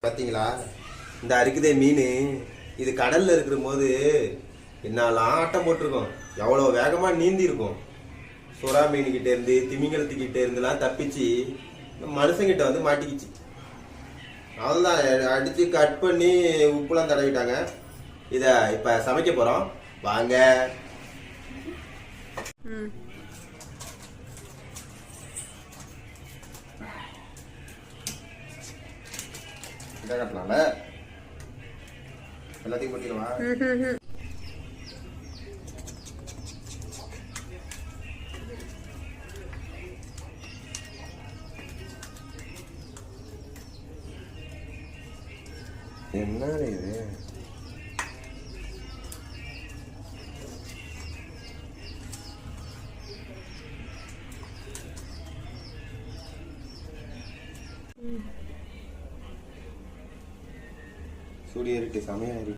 பார்த்தீங்களா? இந்த அரிக்குதே மீன் இது கடல்ல இருக்கிற போது என்னெல்லாம் ஆட்டம் போட்டிருக்கோம், எவ்வளோ வேகமாக நீந்தி இருக்கும். சுறா மீன்கிட்ட இருந்து திமிங்கலத்துக்கிட்ட இருந்துலாம் தப்பிச்சு மனுஷங்கிட்ட வந்து மாட்டிக்கிச்சு. அவ்வளோதான், அடித்து கட் பண்ணி உப்புலாம் தடவிட்டாங்க. இதை இப்போ சமைக்க போகிறோம், வாங்க. இதை கட்டலாம்ல, எல்லாத்தையும் கொட்டிடுவா. என்ன இது? சூரிய இருக்கு, சமையா இருக்கு.